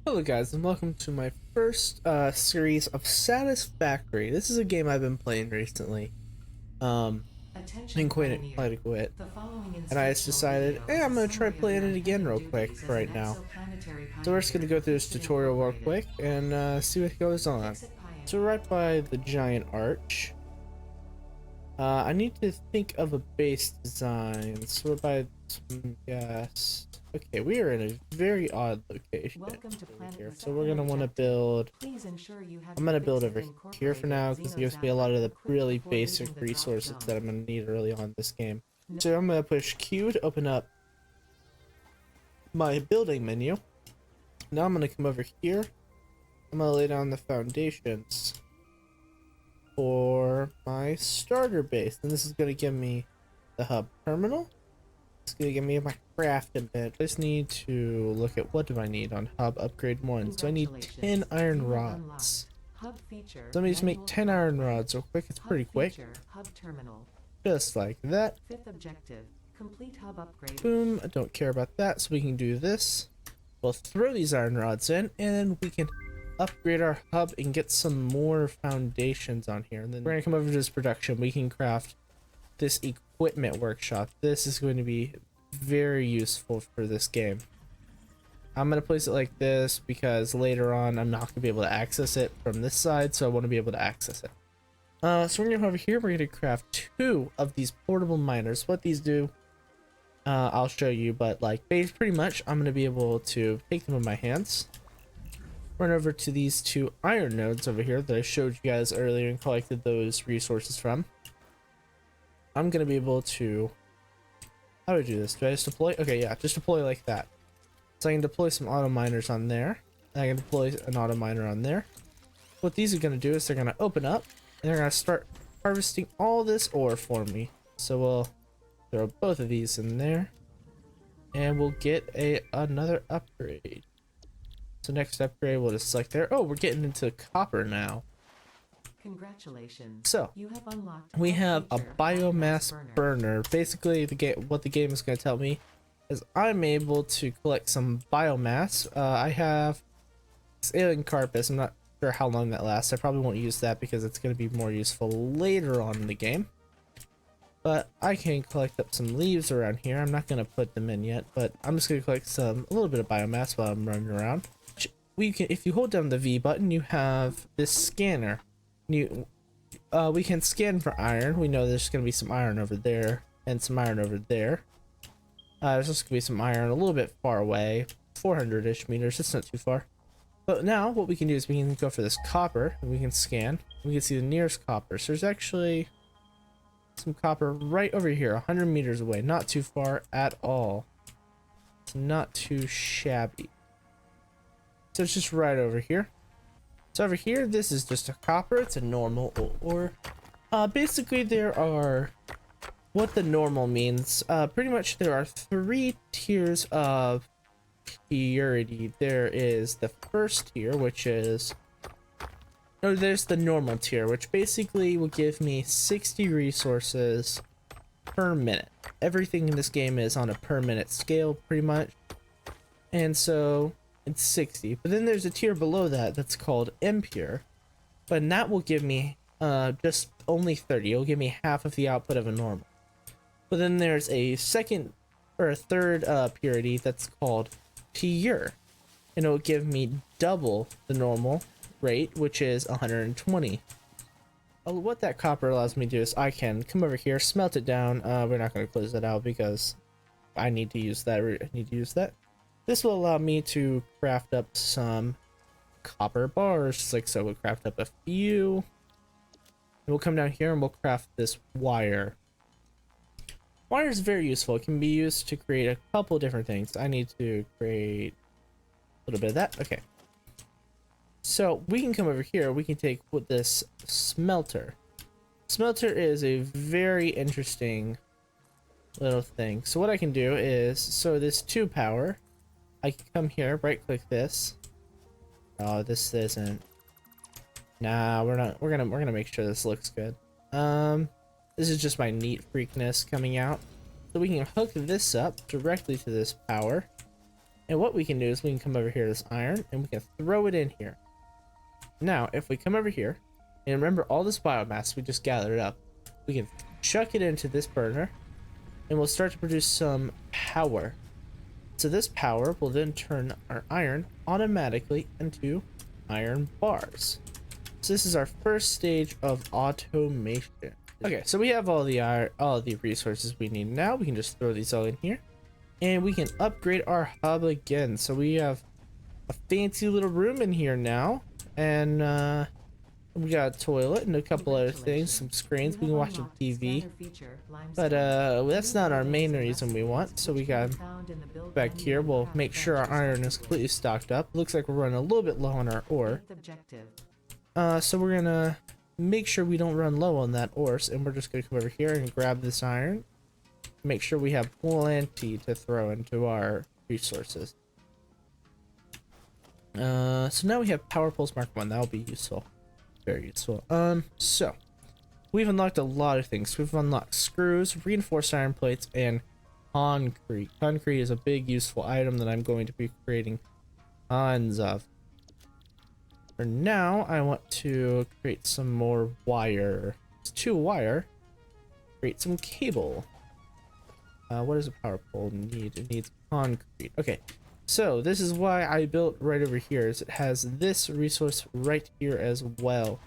Hello guys and welcome to my first series of Satisfactory. This is a game I've been playing recently. Um Attention been quite Pioneer. a bit. The following And I just instructional decided, video hey, is a I'm gonna try summary of playing your it again intended real quick duties as an right now. exoplanetary So we're just pioneer gonna go through this with Mission tutorial real Incorporated. quick and see what goes on. Exit So we're Pioneer. right by the giant arch. I need to think of a base design. So we're by some gas. Okay, we are in a very odd location Welcome to over Planet here. So we're Receptor gonna want to Objective. build. Please ensure you have I'm your gonna build Fixit over here for Incorporated now because it gives me a Xenozapper lot of the equipped really before basic leaving the drop resources that zone. I'm gonna need early on in this game. No- So I'm gonna push Q to open up my building menu. Now I'm gonna come over here. I'm gonna lay down the foundations for my starter base. And this is gonna give me the hub terminal. It's gonna give me my crafting bit. I just need to look at what do I need on hub upgrade 1. So I need 10 iron rods. Hub feature. So let me just make Manual 10 drop iron plate. rods real quick. It's Hub pretty quick. feature. Hub terminal. Just like that. Fifth objective. Complete hub upgrade. Boom. I don't care about that. So we can do this. We'll throw these iron rods in and we can upgrade our hub and get some more foundations on here. And then we're gonna come over to this production. We can craft this equipment workshop. This is going to be very useful for this game. I'm gonna place it like this because later on I'm not gonna be able to access it from this side, so I want to be able to access it. So we're gonna come over here. We're gonna craft 2 of these portable miners. What these do, I'll show you, but like pretty much I'm gonna be able to take them in my hands, run over to these 2 iron nodes over here that I showed you guys earlier and collected those resources from. I'm gonna be able to, how do I do this? Do I just deploy? Okay, yeah, just deploy like that. So I can deploy some auto miners on there. And I can deploy an auto miner on there. What these are gonna do is they're gonna open up and they're gonna start harvesting all this ore for me. So we'll throw both of these in there and we'll get another upgrade. So next upgrade we'll just select there. Oh, we're getting into copper now. Congratulations. So You have unlocked we hub have a feature, biomass burner. Basically what the game is going to tell me is I'm able to collect some biomass. I have this alien carpus. I'm not sure how long that lasts. I probably won't use that because it's going to be more useful later on in the game. But I can collect up some leaves around here. I'm not going to put them in yet, but I'm just going to collect a little bit of biomass while I'm running around. If you hold down the V button, you have this scanner. We can scan for iron. We know there's going to be some iron over there and some iron over there. There's just going to be some iron a little bit far away, 400-ish meters. It's not too far. But now what we can do is we can go for this copper and we can scan. We can see the nearest copper. So there's actually some copper right over here, 100 meters away. Not too far at all. It's not too shabby. So it's just right over here. So over here, this is just a copper. It's a normal ore. Basically, there are what the normal means. Pretty much there are 3 tiers of purity. There is the first tier, which is, no, there's the normal tier, which basically will give me 60 resources per minute. Everything in this game is on a per minute scale, pretty much. And so it's 60, but then there's a tier below that that's called impure, but that will give me just only 30. It'll give me half of the output of a normal. But then there's a second or a third purity that's called pure, and it'll give me double the normal rate, which is 120. What that copper allows me to do is I can come over here, smelt it down. We're not going to close that out because I need to use that. This will allow me to craft up some copper bars, just like so. We'll craft up a few. And we'll come down here and we'll craft this wire. Wire is very useful. It can be used to create a couple different things. I need to create a little bit of that. Okay. So we can come over here. We can take with this smelter. Smelter is a very interesting little thing. So what I can do is, so this 2 power, I can come here, right click this. Oh, this isn't. Nah, we're not. We're gonna make sure this looks good. This is just my neat freakness coming out. So we can hook this up directly to this power. And what we can do is we can come over here to this iron and we can throw it in here. Now, if we come over here and remember all this biomass we just gathered up, we can chuck it into this burner and we'll start to produce some power. So this power will then turn our iron automatically into iron bars. So this is our first stage of automation. Okay, so we have all the resources we need. Now we can just throw these all in here and we can upgrade our hub again. So we have a fancy little room in here now, and we got a toilet and a couple other things, some screens. We can watch some TV, but that's not our main reason we want. So we got back here. We'll make sure our iron is completely stocked up. Looks like we're running a little bit low on our ore. So we're gonna make sure we don't run low on that ore, and we're just gonna come over here and grab this iron. Make sure we have plenty to throw into our resources. So now we have power poles Mark 1. That'll be useful. Very useful. So we've unlocked a lot of things. We've unlocked screws, reinforced iron plates, and concrete. Concrete is a big useful item that I'm going to be creating tons of. For now, I want to create some more wire. It's 2 wire. Create some cable. What does a power pole need? It needs concrete. Okay, so this is why I built right over here. Is it has this resource right here as well.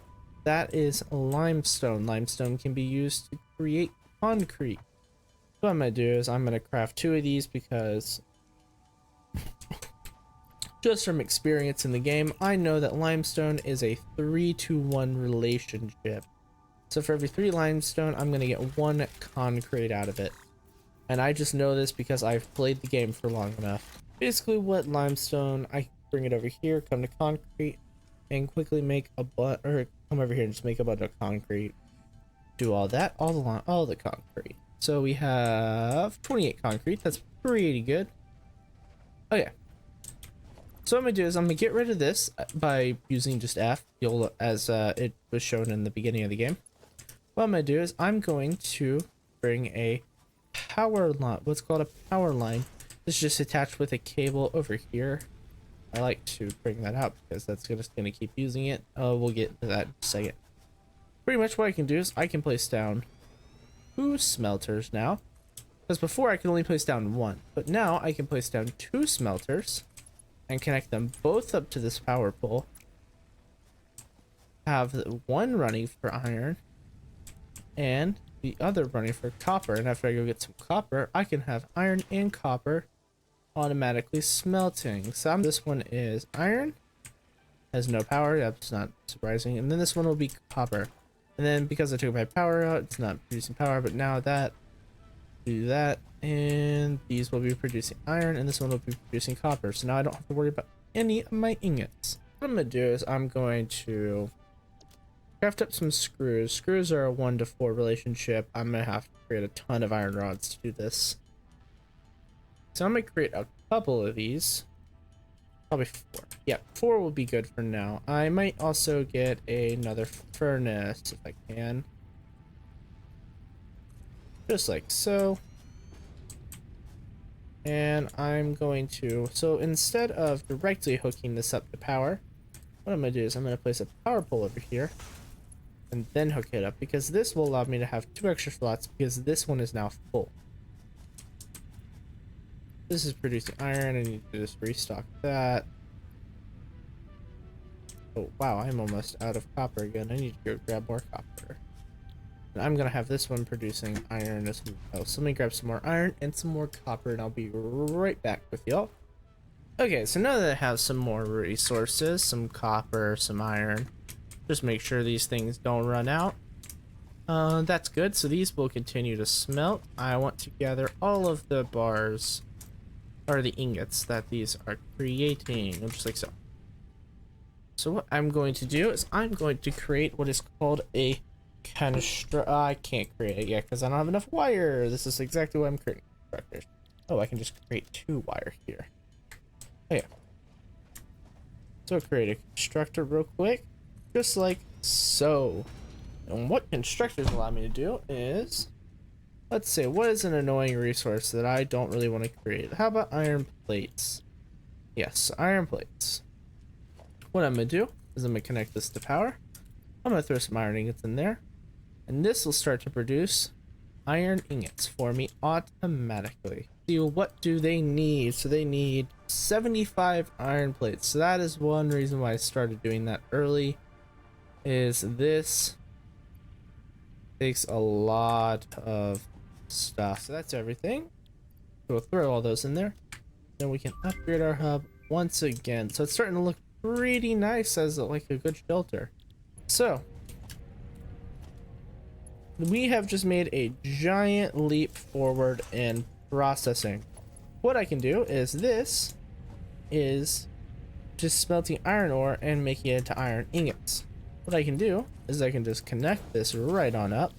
That is limestone. Limestone can be used to create concrete. What I'm gonna do is I'm gonna craft 2 of these because just from experience in the game, I know that limestone is a 3-to-1 relationship. So for every 3 limestone, I'm gonna get 1 concrete out of it. And I just know this because I've played the game for long enough. Basically, what limestone, I bring it over here, come to concrete, and quickly make a or come over here and just make a bunch of concrete. Do all that, all the concrete. So we have 28 concrete. That's pretty good. Oh yeah. So what I'm gonna do is I'm gonna get rid of this by using just F, as it was shown in the beginning of the game. What I'm gonna do is I'm going to bring a power line, what's called a power line. This is just attached with a cable over here. I like to bring that out because that's just gonna keep using it. We'll get to that in a second. Pretty much what I can do is I can place down 2 smelters now, because before I could only place down 1, but now I can place down 2 smelters and connect them both up to this power pole. Have 1 running for iron and the other running for copper, and after I go get some copper, I can have iron and copper automatically smelting. So this one is iron, has no power, that's not surprising, and then this one will be copper. And then because I took my power out, it's not producing power, but now that, do that, and these will be producing iron, and this one will be producing copper. So now I don't have to worry about any of my ingots. What I'm gonna do is I'm going to craft up some screws. Screws are a 1-to-4 relationship. I'm gonna have to create a ton of iron rods to do this. So I'm gonna create a couple of these. Probably 4. Yeah, 4 will be good for now. I might also get another furnace if I can. Just like so. And I'm going to, so instead of directly hooking this up to power, what I'm gonna do is I'm gonna place a power pole over here and then hook it up, because this will allow me to have 2 extra slots, because this one is now full. This is producing iron. I need to just restock that. Oh wow, I'm almost out of copper again. I need to go grab more copper. And I'm gonna have this one producing iron as well. So let me grab some more iron and some more copper, and I'll be right back with y'all. Okay, so now that I have some more resources, some copper, some iron, just make sure these things don't run out. That's good. So these will continue to smelt. I want to gather all of the bars, or the ingots that these are creating, just like so. So what I'm going to do is I'm going to create what is called a I can't create it yet because I don't have enough wire. This is exactly what I'm creating constructors. Oh, I can just create 2 wire here. Oh yeah. So create a constructor real quick, just like so. And what constructors allow me to do is, let's say, what is an annoying resource that I don't really want to create? How about iron plates? Yes, iron plates. What I'm gonna do is I'm gonna connect this to power. I'm gonna throw some iron ingots in there, and this will start to produce iron ingots for me automatically. See, what do they need? So they need 75 iron plates. So that is one reason why I started doing that early, is this takes a lot of stuff. So that's everything. We'll throw all those in there. Then we can upgrade our hub once again. So it's starting to look pretty nice as like a good shelter. So we have just made a giant leap forward in processing. What I can do is this is just smelting iron ore and making it into iron ingots. What I can do is I can just connect this right on up,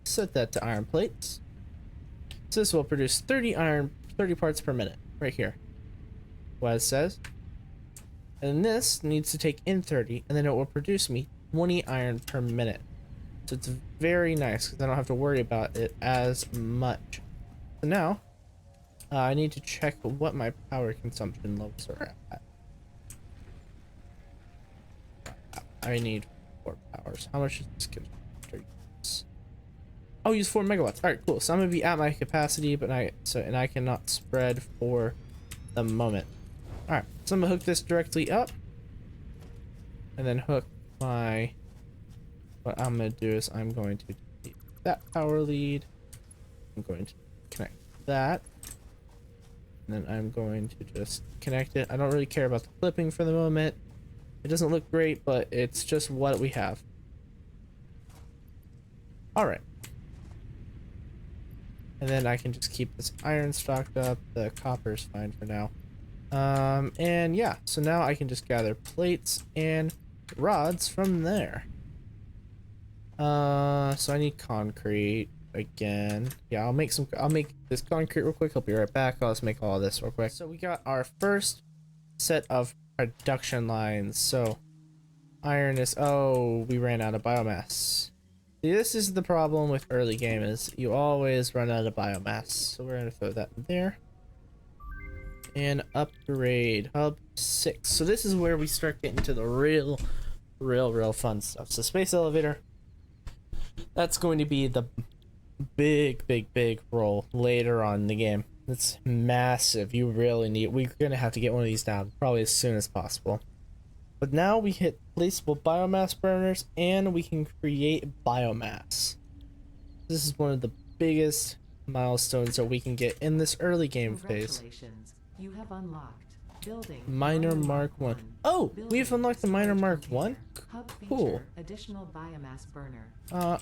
set that to iron plates. So this will produce 30 parts per minute right here. What it says. And this needs to take in 30, and then it will produce me 20 iron per minute. So it's very nice because I don't have to worry about it as much. So now I need to check what my power consumption levels are at. I need 4 powers. How much is this give? Oh, use 4 megawatts. All right, cool. So I'm gonna be at my capacity, but I cannot spread for the moment. All right, so I'm gonna hook this directly up, and then hook my. What I'm gonna do is I'm going to delete that power lead. I'm going to connect that, and then I'm going to just connect it. I don't really care about the clipping for the moment. It doesn't look great, but it's just what we have. All right. And then I can just keep this iron stocked up. The copper's fine for now. And yeah, so now I can just gather plates and rods from there. So I need concrete again. Yeah, I'll make this concrete real quick. I'll be right back. I'll just make all of this real quick. So we got our first set of production lines. So iron is, oh, we ran out of biomass. See, this is the problem with early game, is you always run out of biomass. So we're gonna throw that in there. And upgrade hub 6. So this is where we start getting to the real fun stuff. So space elevator, that's going to be the big role later on in the game. It's massive. You really need, we're gonna have to get one of these down probably as soon as possible. But now we hit placeable biomass burners, and we can create biomass. This is one of the biggest milestones that we can get in this early game phase. Congratulations. You have unlocked building Miner Mark 1. Oh, we've unlocked the Miner Mark 1? Hub feature, Cool. additional biomass burner.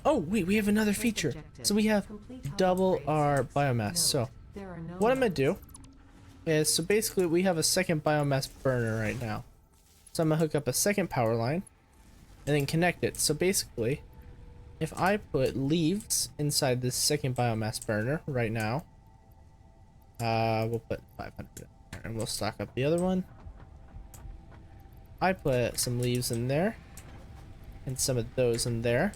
Oh wait, we have another feature. So we have double our biomass. So what I'm gonna do is, so basically we have a second biomass burner right now. So I'm gonna hook up a second power line and then connect it. So basically, if I put leaves inside this second biomass burner right now, we'll put 500 in there and we'll stock up the other one. I put some leaves in there and some of those in there.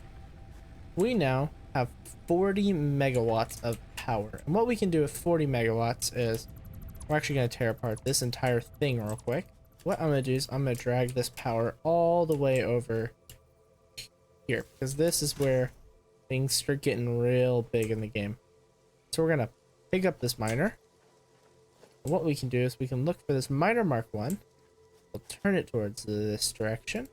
We now have 40 megawatts of power. And what we can do with 40 megawatts is, we're actually going to tear apart this entire thing real quick. What I'm going to do is I'm going to drag this power all the way over here, because this is where things start getting real big in the game. So we're going to pick up this miner. And what we can do is we can look for this miner Mark 1. We'll turn it towards this direction.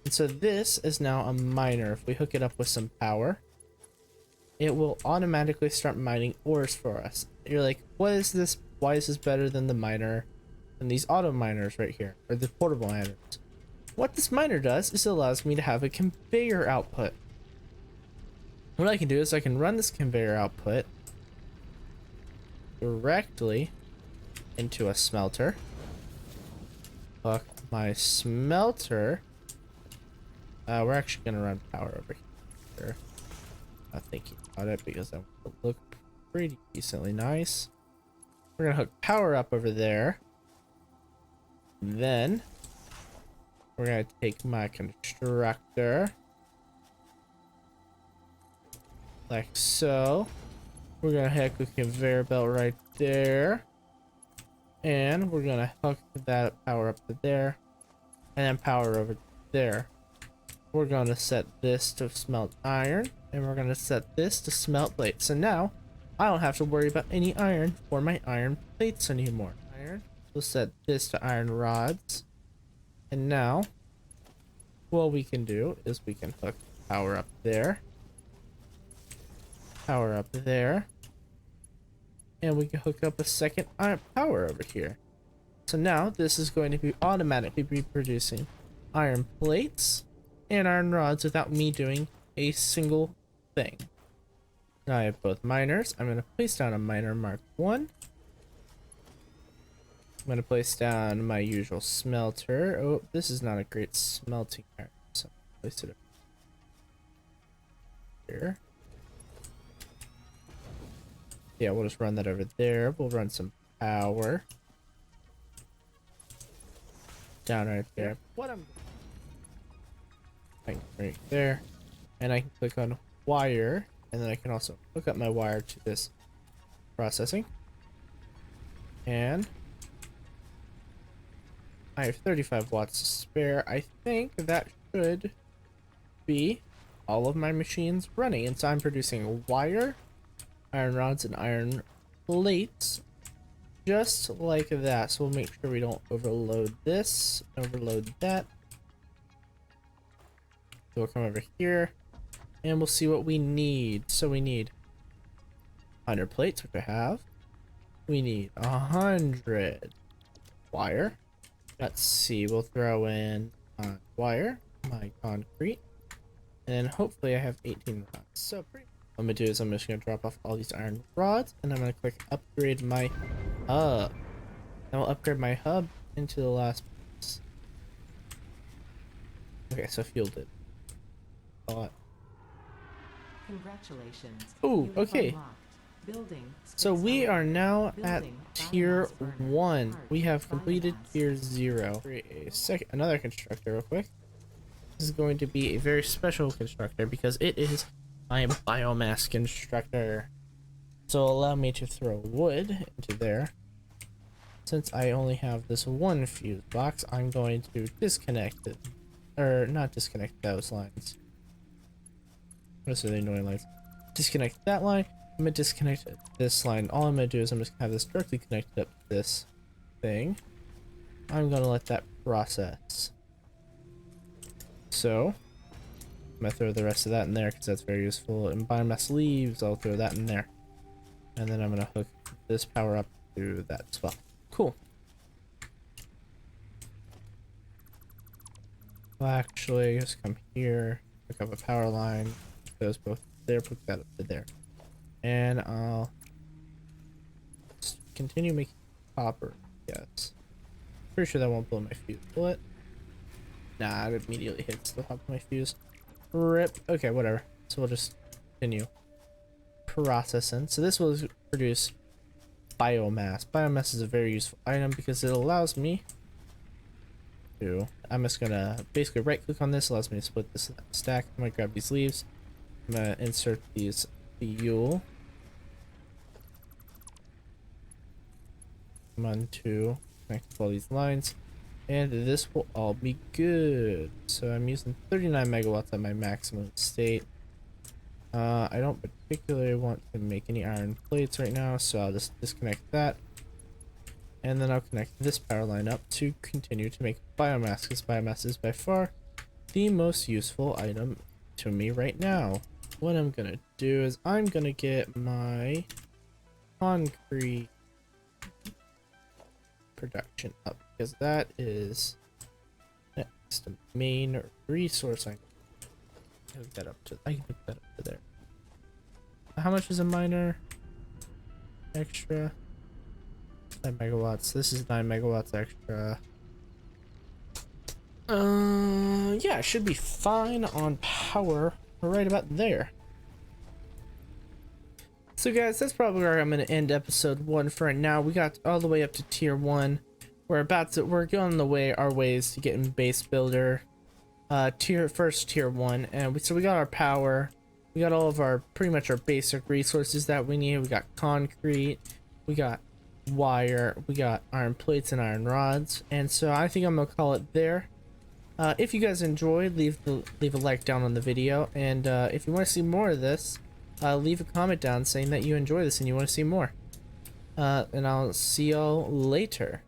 And so this is now a miner. If we hook it up with some power, it will automatically start mining ores for us. You're like, what is this? Why is this better than the miner and these auto miners right here, or the portable miners? What this miner does is it allows me to have a conveyor output. What I can do is I can run this conveyor output directly into a smelter. Hook my smelter. We're actually gonna run power over here. I'm thinking about it because that will look pretty decently nice. We're gonna hook power up over there. Then we're gonna take my constructor like so. We're gonna hook a conveyor belt right there. And we're gonna hook that power up to there, and then power over there. We're gonna set this to smelt iron, and we're gonna set this to smelt plate. So now I don't have to worry about any iron for my iron plates anymore. Iron. We'll set this to iron rods. And now what we can do is we can hook power up there. Power up there. And we can hook up a second iron power over here. So now this is going to be automatically be producing iron plates and iron rods without me doing a single thing. Now I have both miners. I'm going to place down a miner mark 1. I'm going to place down my usual smelter. Oh, this is not a great smelting iron, so I'll place it here. Yeah, we'll just run that over there. We'll run some power down right there. Right there, and I can click on wire, and then I can also hook up my wire to this processing, and I have 35 watts to spare. I think that should be all of my machines running, and so I'm producing wire, iron rods, and iron plates just like that. So we'll make sure we don't overload this, overload that. So we'll come over here and we'll see what we need. So we need 100 plates, which I have. We need 100 wire. Let's see, we'll throw in wire, my concrete, and hopefully I have 18 rods. So pretty. What I'm gonna do is I'm just gonna drop off all these iron rods, and I'm gonna click upgrade my hub. And we'll upgrade my hub into the last piece. Okay, so fueled it. Congratulations. Oh, You have okay. unlocked building So space we are element. now at Building tier biomass burner. 1. Heart. We have completed Biomass. tier 0. Create a second, another constructor real quick. This is going to be a very special constructor because it is my biomass constructor. So allow me to throw wood into there. Since I only have this one fuse box, I'm going to disconnect it. Or not disconnect those lines. Those are the annoying lines. Disconnect that line. I'm gonna disconnect this line. All I'm gonna do is I'm just gonna have this directly connected up to this thing. I'm gonna let that process. So I'm gonna throw the rest of that in there because that's very useful. And biomass leaves, I'll throw that in there. And then I'm gonna hook this power up to that as well. Cool. Well, actually, just come here, hook up a power line, put those both there, put that up to there. And I'll just continue making copper, yes. Pretty sure that won't blow my fuse, will it? Nah, it immediately hits the top of my fuse. RIP. Okay, whatever. So we'll just continue processing. So this will produce biomass. Biomass is a very useful item because it allows me to, I'm just gonna basically right click on this, allows me to split this stack. I'm gonna grab these leaves. I'm gonna insert these fuel. Come on to connect all these lines. And this will all be good. So I'm using 39 megawatts at my maximum state. I don't particularly want to make any iron plates right now, so I'll just disconnect that. And then I'll connect this power line up to continue to make biomass, because biomass is by far the most useful item to me right now. What I'm gonna do is I'm gonna get my concrete production up, because that is next main resource. I can hook that up to, I can hook that up to there. How much is a miner extra? 9 megawatts. This is 9 megawatts extra. Yeah, it should be fine on power right about there. So guys, that's probably where I'm going to end episode 1 for right now. We got all the way up to tier 1. We're going our ways to getting base builder tier 1, and so we got our power. We got all of our pretty much our basic resources that we need. We got concrete. We got wire, we got iron plates and iron rods, and so I think I'm gonna call it there. If you guys enjoyed, leave a like down on the video, and if you want to see more of this, leave a comment down saying that you enjoy this and you want to see more. And I'll see y'all later.